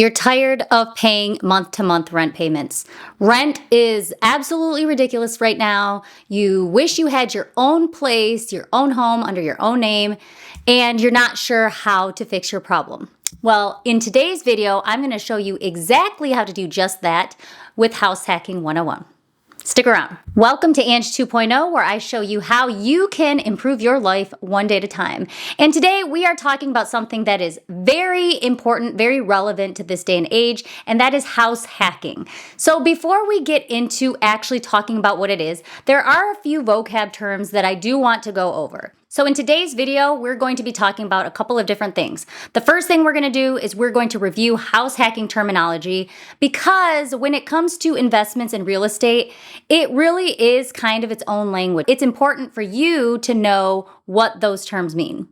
You're tired of paying month-to-month rent payments. Rent is absolutely ridiculous right now. You wish you had your own place, your own home under your own name, and you're not sure how to fix your problem. Well, in today's video, I'm going to show you exactly how to do just that with House Hacking 101. Stick around. Welcome to Ange 2.0, where I show you how you can improve your life one day at a time. And today we are talking about something that is very important, very relevant to this day and age, and that is house hacking. So before we get into actually talking about what it is, there are a few vocab terms that I do want to go over. So in today's video, we're going to be talking about a couple of different things. The first thing we're going to do is we're going to review house hacking terminology, because when it comes to investments in real estate, it really is kind of its own language. It's important for you to know what those terms mean.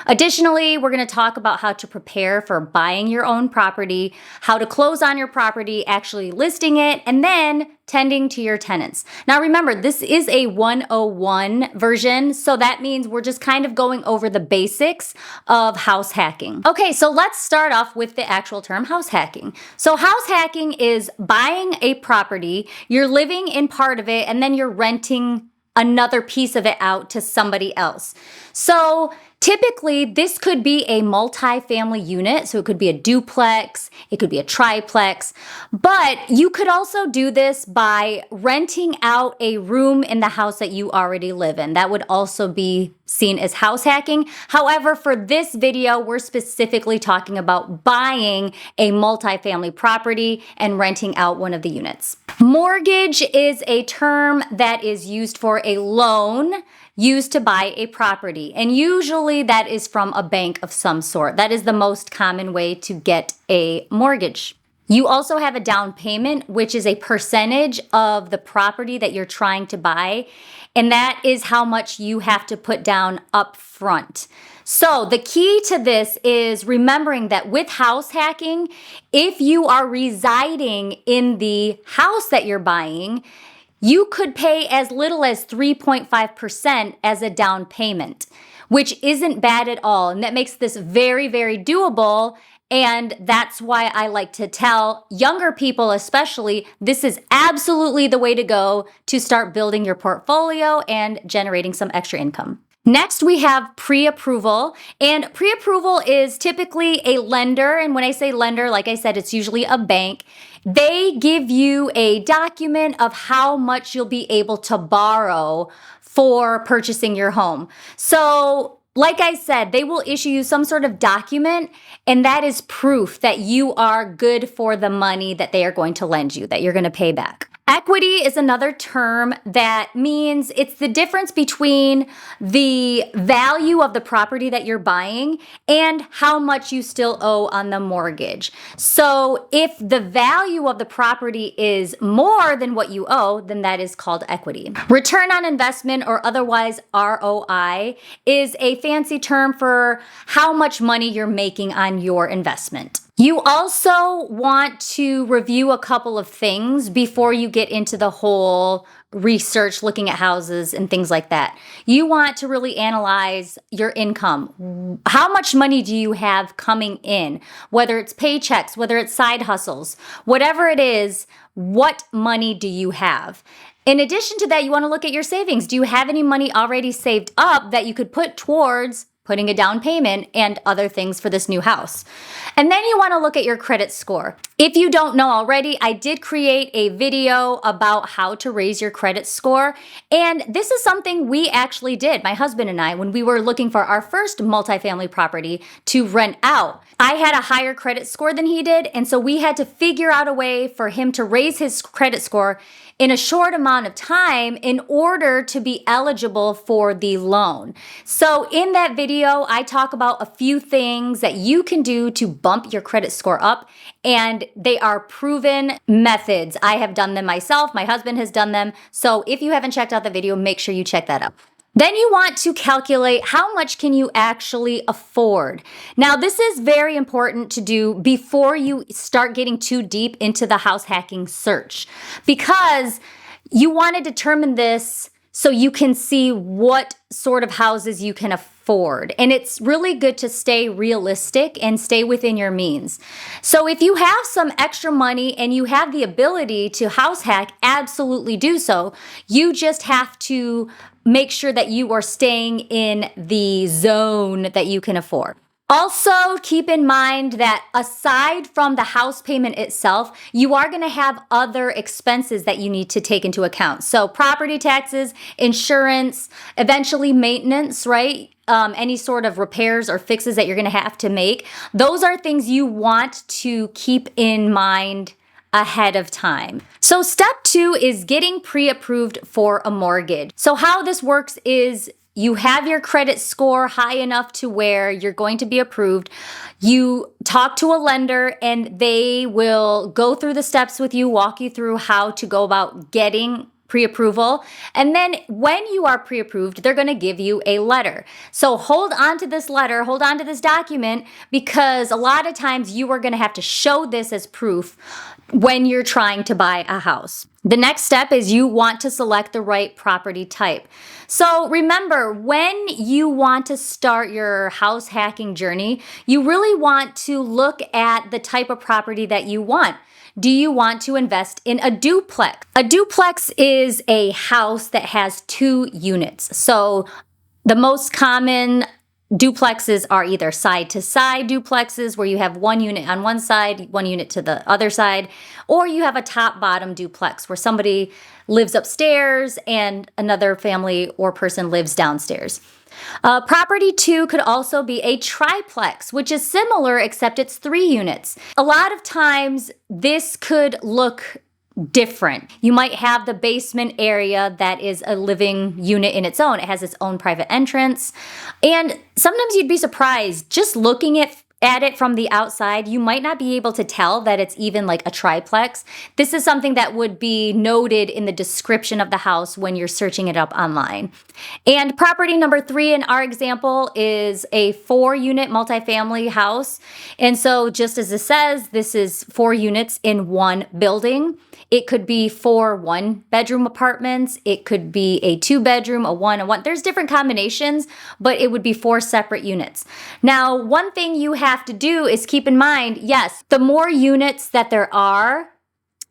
Additionally, we're going to talk about how to prepare for buying your own property, how to close on your property, actually listing it, and then tending to your tenants. Now remember, this is a 101 version, so that means we're just kind of going over the basics of house hacking. Okay, so let's start off with the actual term house hacking. So house hacking is buying a property, you're living in part of it, and then you're renting another piece of it out to somebody else. So typically, this could be a multi-family unit, so it could be a duplex, it could be a triplex, but you could also do this by renting out a room in the house that you already live in. That would also be seen as house hacking. However, for this video, we're specifically talking about buying a multi-family property and renting out one of the units. Mortgage is a term that is used for a loan used to buy a property, and usually that is from a bank of some sort. That is the most common way to get a mortgage. You also have a down payment, which is a percentage of the property that you're trying to buy, and that is how much you have to put down up front. So the key to this is remembering that with house hacking, if you are residing in the house that you're buying, you could pay as little as 3.5% as a down payment, which isn't bad at all. And that makes this very, very doable. And that's why I like to tell younger people especially, this is absolutely the way to go to start building your portfolio and generating some extra income. Next, we have pre-approval, and pre-approval is typically a lender, and when I say lender, like I said, it's usually a bank. They give you a document of how much you'll be able to borrow for purchasing your home. So, like I said, they will issue you some sort of document, and that is proof that you are good for the money that they are going to lend you, that you're going to pay back. Equity is another term that means it's the difference between the value of the property that you're buying and how much you still owe on the mortgage. So if the value of the property is more than what you owe, then that is called equity. Return on investment, or otherwise ROI, is a fancy term for how much money you're making on your investment. You also want to review a couple of things before you get into the whole research, looking at houses and things like that. You want to really analyze your income. How much money do you have coming in? Whether it's paychecks, whether it's side hustles, whatever it is, what money do you have? In addition to that, you want to look at your savings. Do you have any money already saved up that you could put towards putting a down payment and other things for this new house? And then you want to look at your credit score. If you don't know already, I did create a video about how to raise your credit score. And this is something we actually did, my husband and I, when we were looking for our first multifamily property to rent out. I had a higher credit score than he did, and so we had to figure out a way for him to raise his credit score in a short amount of time in order to be eligible for the loan. So in that video, I talk about a few things that you can do to bump your credit score up, and they are proven methods. I have done them myself, my husband has done them. So if you haven't checked out the video, make sure you check that out. Then you want to calculate how much can you actually afford. Now, this is very important to do before you start getting too deep into the house hacking search, because you want to determine this so you can see what sort of houses you can afford afford. And it's really good to stay realistic and stay within your means. So if you have some extra money and you have the ability to house hack, absolutely do so. You just have to make sure that you are staying in the zone that you can afford. Also, keep in mind that aside from the house payment itself, you are going to have other expenses that you need to take into account. So property taxes, insurance, eventually maintenance, right? Any sort of repairs or fixes that you're going to have to make. Those are things you want to keep in mind ahead of time. So step 2 is getting pre-approved for a mortgage. So how this works is you have your credit score high enough to where you're going to be approved. You talk to a lender and they will go through the steps with you, walk you through how to go about getting pre-approval. And then when you are pre-approved, they're going to give you a letter. So hold on to this letter, hold on to this document, because a lot of times you are going to have to show this as proof when you're trying to buy a house. The next step is you want to select the right property type. So remember, when you want to start your house hacking journey, you really want to look at the type of property that you want. Do you want to invest in a duplex? A duplex is a house that has 2 units. So the most common duplexes are either side-to-side duplexes where you have 1 unit on one side, 1 unit to the other side, or you have a top-bottom duplex where somebody lives upstairs and another family or person lives downstairs. Property 2 could also be a triplex, which is similar except it's 3 units. A lot of times this could look different. You might have the basement area that is a living unit in its own. It has its own private entrance. And sometimes you'd be surprised just looking at it from the outside, you might not be able to tell that it's even like a triplex. This is something that would be noted in the description of the house when you're searching it up online. And property number 3 in our example is a 4-unit multifamily house. And so just as it says, this is 4 units in one building. It could be 4 1-bedroom apartments. It could be a 2-bedroom, a 1. There's different combinations, but it would be 4 separate units. Now, one thing you have to do is keep in mind, yes, the more units that there are,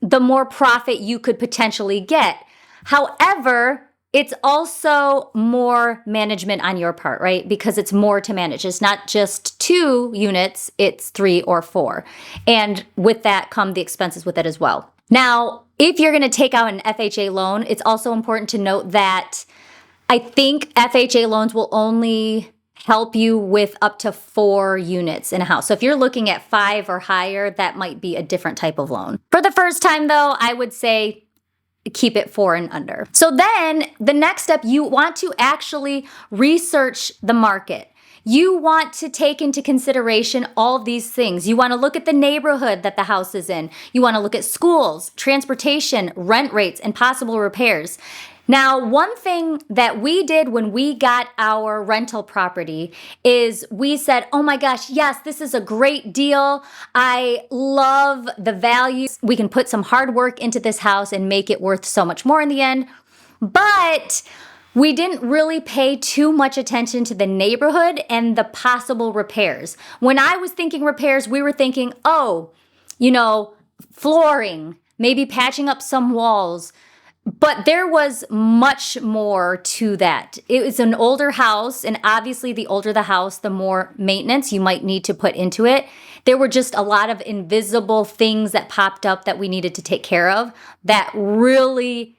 the more profit you could potentially get. However, it's also more management on your part, right? Because it's more to manage. It's not just 2 units, it's 3 or 4. And with that come the expenses with it as well. Now, if you're going to take out an FHA loan, it's also important to note that I think FHA loans will only help you with up to 4 units in a house. So if you're looking at 5 or higher, that might be a different type of loan. For the first time though, I would say keep it 4 and under. So then the next step, you want to actually research the market. You want to take into consideration all these things. You want to look at the neighborhood that the house is in. You want to look at schools, transportation, rent rates, and possible repairs. Now, one thing that we did when we got our rental property is we said, oh my gosh, yes, this is a great deal. I love the value. We can put some hard work into this house and make it worth so much more in the end. But we didn't really pay too much attention to the neighborhood and the possible repairs. When I was thinking repairs, we were thinking, flooring, maybe patching up some walls. But there was much more to that. It was an older house, and obviously the older the house, the more maintenance you might need to put into it. There were just a lot of invisible things that popped up that we needed to take care of that really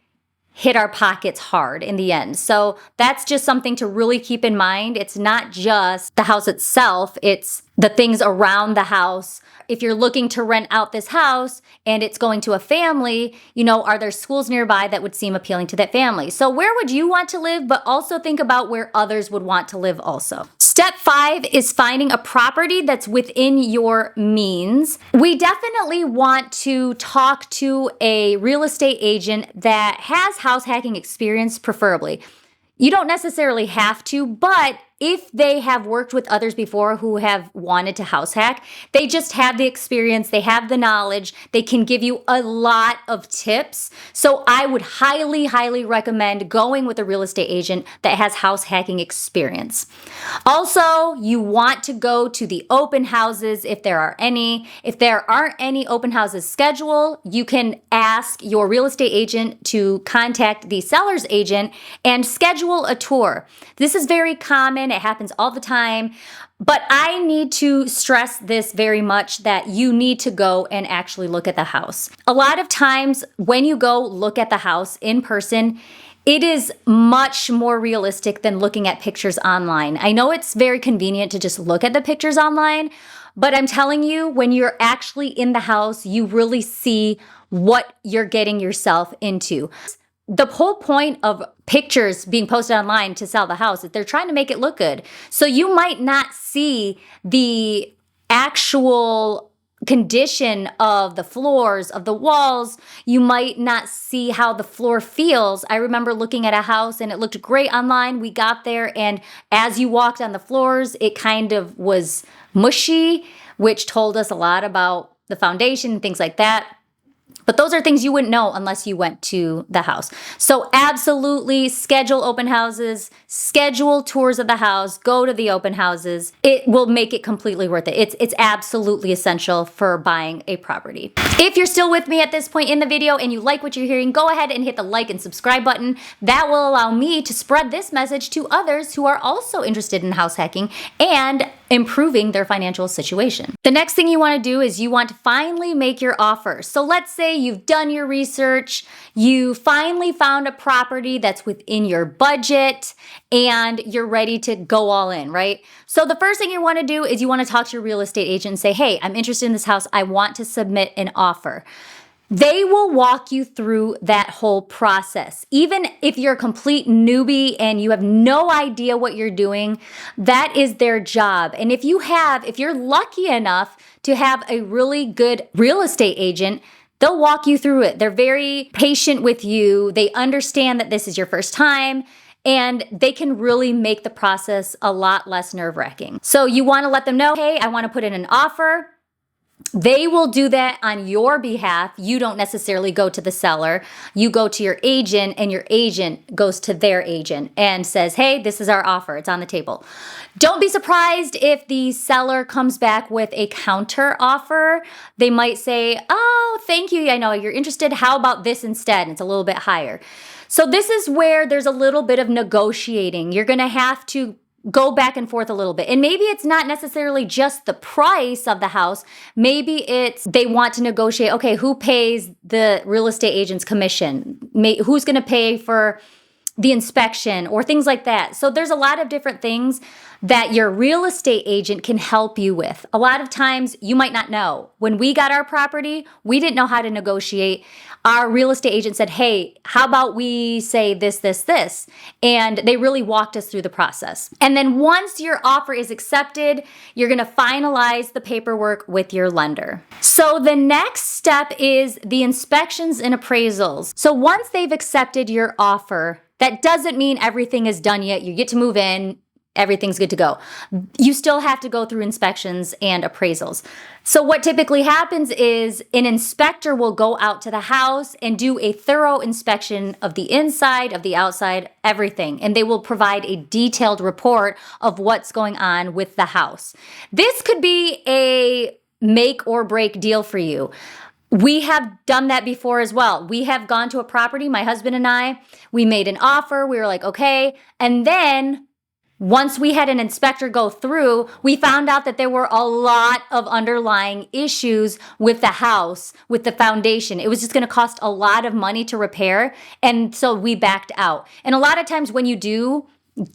hit our pockets hard in the end. So that's just something to really keep in mind. It's not just the house itself, it's the things around the house. If you're looking to rent out this house and it's going to a family, are there schools nearby that would seem appealing to that family? So where would you want to live, but also think about where others would want to live also. Step 5 is finding a property that's within your means. We definitely want to talk to a real estate agent that has house hacking experience, preferably. You don't necessarily have to, but if they have worked with others before who have wanted to house hack, they just have the experience, they have the knowledge, they can give you a lot of tips. So I would highly, highly recommend going with a real estate agent that has house hacking experience. Also, you want to go to the open houses if there are any. If there aren't any open houses scheduled, you can ask your real estate agent to contact the seller's agent and schedule a tour. This is very common. It happens all the time. But I need to stress this very much, that you need to go and actually look at the house. A lot of times when you go look at the house in person, it is much more realistic than looking at pictures online. I know it's very convenient to just look at the pictures online, but I'm telling you, when you're actually in the house, you really see what you're getting yourself into. The whole point of pictures being posted online to sell the house is they're trying to make it look good. So you might not see the actual condition of the floors, of the walls. You might not see how the floor feels. I remember looking at a house and it looked great online. We got there, and as you walked on the floors, it kind of was mushy, which told us a lot about the foundation and things like that. But those are things you wouldn't know unless you went to the house. So absolutely schedule open houses, schedule tours of the house, go to the open houses. It will make it completely worth it. It's absolutely essential for buying a property. If you're still with me at this point in the video and you like what you're hearing, go ahead and hit the like and subscribe button. That will allow me to spread this message to others who are also interested in house hacking and improving their financial situation. The next thing you want to do is you want to finally make your offer. So let's say you've done your research, you finally found a property that's within your budget, and you're ready to go all in, right? So the first thing you want to do is you want to talk to your real estate agent and say, hey, I'm interested in this house. I want to submit an offer. They will walk you through that whole process. Even if you're a complete newbie and you have no idea what you're doing, that is their job. And if you're lucky enough to have a really good real estate agent, they'll walk you through it. They're very patient with you. They understand that this is your first time, and they can really make the process a lot less nerve-wracking. So you want to let them know, hey, I want to put in an offer. They will do that on your behalf. You don't necessarily go to the seller. You go to your agent, and your agent goes to their agent and says, hey, this is our offer. It's on the table. Don't be surprised if the seller comes back with a counter offer. They might say, oh, thank you. I know you're interested. How about this instead? It's a little bit higher. So this is where there's a little bit of negotiating. You're going to have to go back and forth a little bit. And maybe it's not necessarily just the price of the house. Maybe it's they want to negotiate, okay, who pays the real estate agent's commission? Who's going to pay for the inspection or things like that. So there's a lot of different things that your real estate agent can help you with. A lot of times you might not know. When we got our property, we didn't know how to negotiate. Our real estate agent said, hey, how about we say this, this, this? And they really walked us through the process. And then once your offer is accepted, you're going to finalize the paperwork with your lender. So the next step is the inspections and appraisals. So once they've accepted your offer, that doesn't mean everything is done yet. You get to move in. Everything's good to go. You still have to go through inspections and appraisals. So what typically happens is an inspector will go out to the house and do a thorough inspection of the inside, of the outside, everything. And they will provide a detailed report of what's going on with the house. This could be a make or break deal for you. We have done that before as well. We have gone to a property, my husband and I, we made an offer. We were like, okay. And then once we had an inspector go through, we found out that there were a lot of underlying issues with the house, with the foundation. It was just going to cost a lot of money to repair. And so we backed out. And a lot of times when you do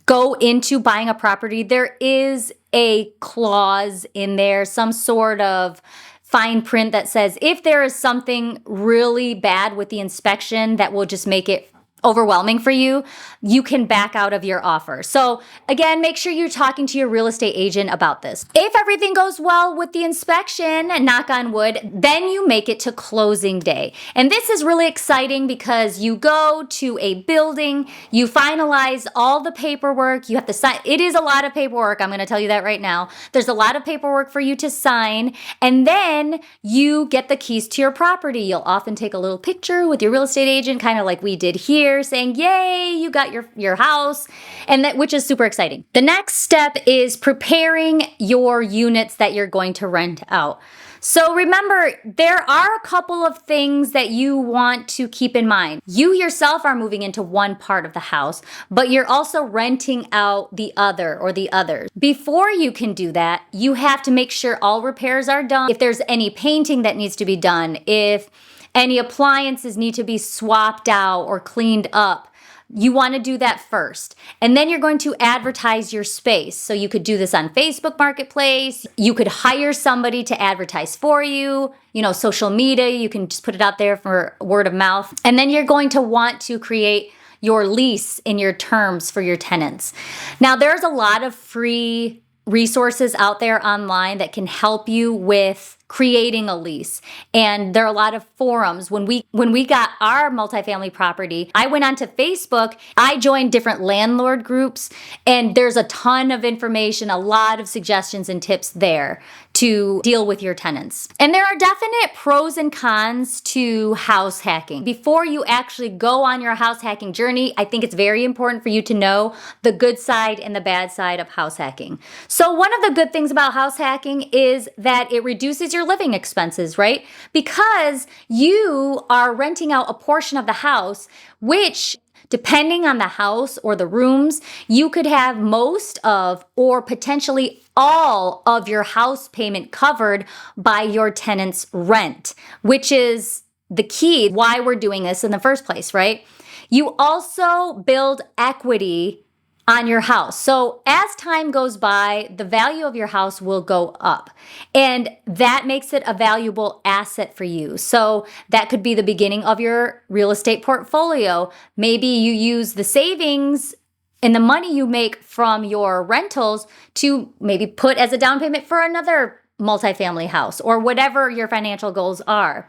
go into buying a property, there is a clause in there, some sort of fine print that says if there is something really bad with the inspection that will just make it overwhelming for you, you can back out of your offer. So again, make sure you're talking to your real estate agent about this. If everything goes well with the inspection, knock on wood, then you make it to closing day. And this is really exciting because you go to a building, you finalize all the paperwork, you have to sign. It is a lot of paperwork, I'm gonna tell you that right now. There's a lot of paperwork for you to sign, and then you get the keys to your property. You'll often take a little picture with your real estate agent, kind of like we did here, saying, yay, you got your house, and that, which is super exciting. The next step is preparing your units that you're going to rent out. So remember, there are a couple of things that you want to keep in mind. You yourself are moving into one part of the house, but you're also renting out the other or the others. Before you can do that, you have to make sure all repairs are done. If there's any painting that needs to be done, if any appliances need to be swapped out or cleaned up, you want to do that first. And then you're going to advertise your space. So you could do this on Facebook Marketplace. You could hire somebody to advertise for you. Social media, you can just put it out there for word of mouth. And then you're going to want to create your lease in your terms for your tenants. Now, there's a lot of free resources out there online that can help you with creating a lease. And there are a lot of forums. When we got our multifamily property, I went onto Facebook, I joined different landlord groups, and there's a ton of information, a lot of suggestions and tips there to deal with your tenants. And there are definite pros and cons to house hacking. Before you actually go on your house hacking journey, I think it's very important for you to know the good side and the bad side of house hacking. So one of the good things about house hacking is that it reduces your living expenses, right? Because you are renting out a portion of the house, which, depending on the house or the rooms, you could have most of or potentially all of your house payment covered by your tenant's rent, which is the key why we're doing this in the first place, right? You also build equity on your house. So as time goes by, the value of your house will go up, and that makes it a valuable asset for you. So that could be the beginning of your real estate portfolio. Maybe you use the savings and the money you make from your rentals to maybe put as a down payment for another multifamily house or whatever your financial goals are.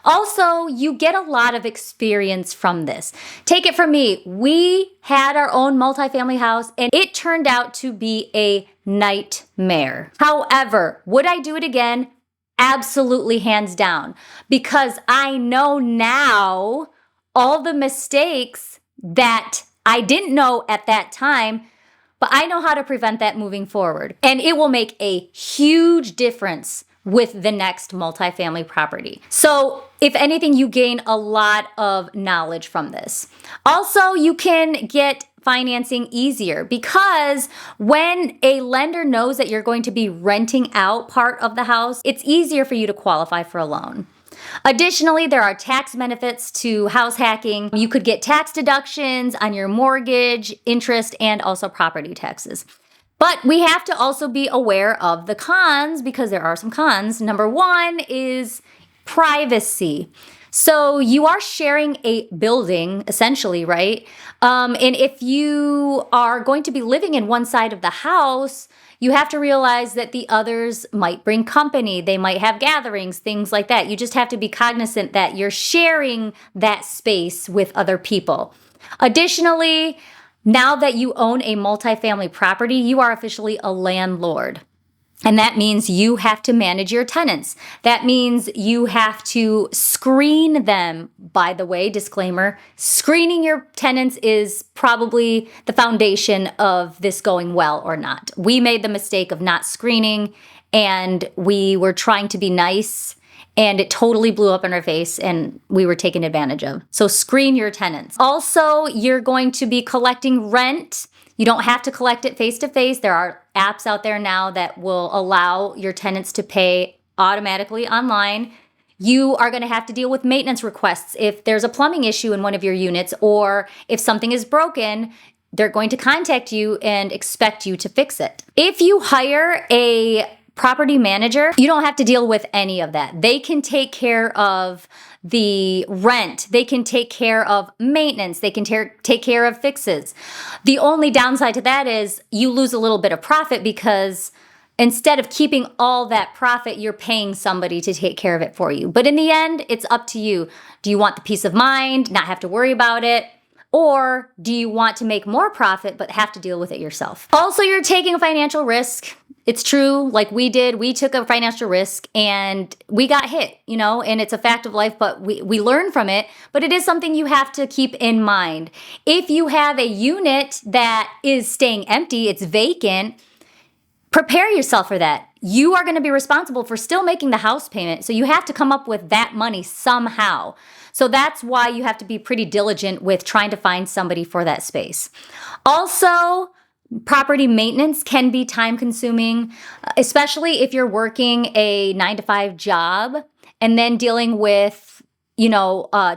Also, you get a lot of experience from this. Take it from me. We had our own multifamily house and it turned out to be a nightmare. However, would I do it again? Absolutely, hands down, because I know now all the mistakes that I didn't know at that time, but I know how to prevent that moving forward. And it will make a huge difference with the next multifamily property. So if anything, you gain a lot of knowledge from this. Also, you can get financing easier because when a lender knows that you're going to be renting out part of the house, it's easier for you to qualify for a loan. Additionally, there are tax benefits to house hacking. You could get tax deductions on your mortgage, interest, and also property taxes. But we have to also be aware of the cons because there are some cons. Number one is privacy. So you are sharing a building, essentially, right? And if you are going to be living in one side of the house, you have to realize that the others might bring company. They might have gatherings, things like that. You just have to be cognizant that you're sharing that space with other people. Additionally, now that you own a multifamily property, you are officially a landlord. And that means you have to manage your tenants. That means you have to screen them. By the way, disclaimer, screening your tenants is probably the foundation of this going well or not. We made the mistake of not screening, and we were trying to be nice, and it totally blew up in our face and we were taken advantage of. So screen your tenants. Also, you're going to be collecting rent. You don't have to collect it face to face. There are apps out there now that will allow your tenants to pay automatically online. You are going to have to deal with maintenance requests if there's a plumbing issue in one of your units, or if something is broken, they're going to contact you and expect you to fix it. If you hire a property manager, you don't have to deal with any of that. They can take care of the rent. They can take care of maintenance. They can take care of fixes. The only downside to that is you lose a little bit of profit because instead of keeping all that profit, you're paying somebody to take care of it for you. But in the end, it's up to you. Do you want the peace of mind, not have to worry about it? Or do you want to make more profit but have to deal with it yourself? Also, you're taking a financial risk. It's true, like we did. We took a financial risk and we got hit, and it's a fact of life, but we learn from it. But it is something you have to keep in mind. If you have a unit that is staying empty, it's vacant, prepare yourself for that. You are going to be responsible for still making the house payment, so you have to come up with that money somehow. So that's why you have to be pretty diligent with trying to find somebody for that space. Also, property maintenance can be time consuming, especially if you're working a 9-to-5 job and then dealing with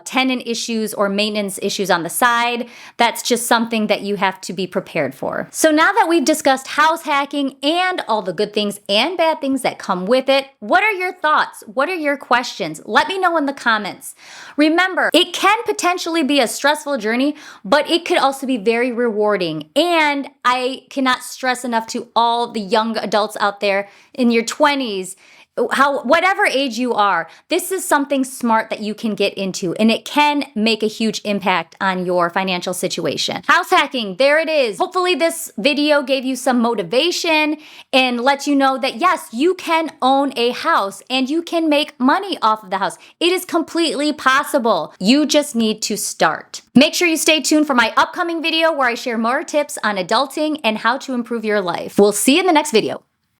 tenant issues or maintenance issues on the side. That's just something that you have to be prepared for. So now that we've discussed house hacking and all the good things and bad things that come with it, what are your thoughts? What are your questions? Let me know in the comments. Remember, it can potentially be a stressful journey, but it could also be very rewarding. And I cannot stress enough to all the young adults out there in your 20s, whatever age you are, this is something smart that you can get into, and it can make a huge impact on your financial situation. House hacking, there it is. Hopefully this video gave you some motivation and let you know that yes, you can own a house and you can make money off of the house. It is completely possible. You just need to start. Make sure you stay tuned for my upcoming video where I share more tips on adulting and how to improve your life. We'll see you in the next video.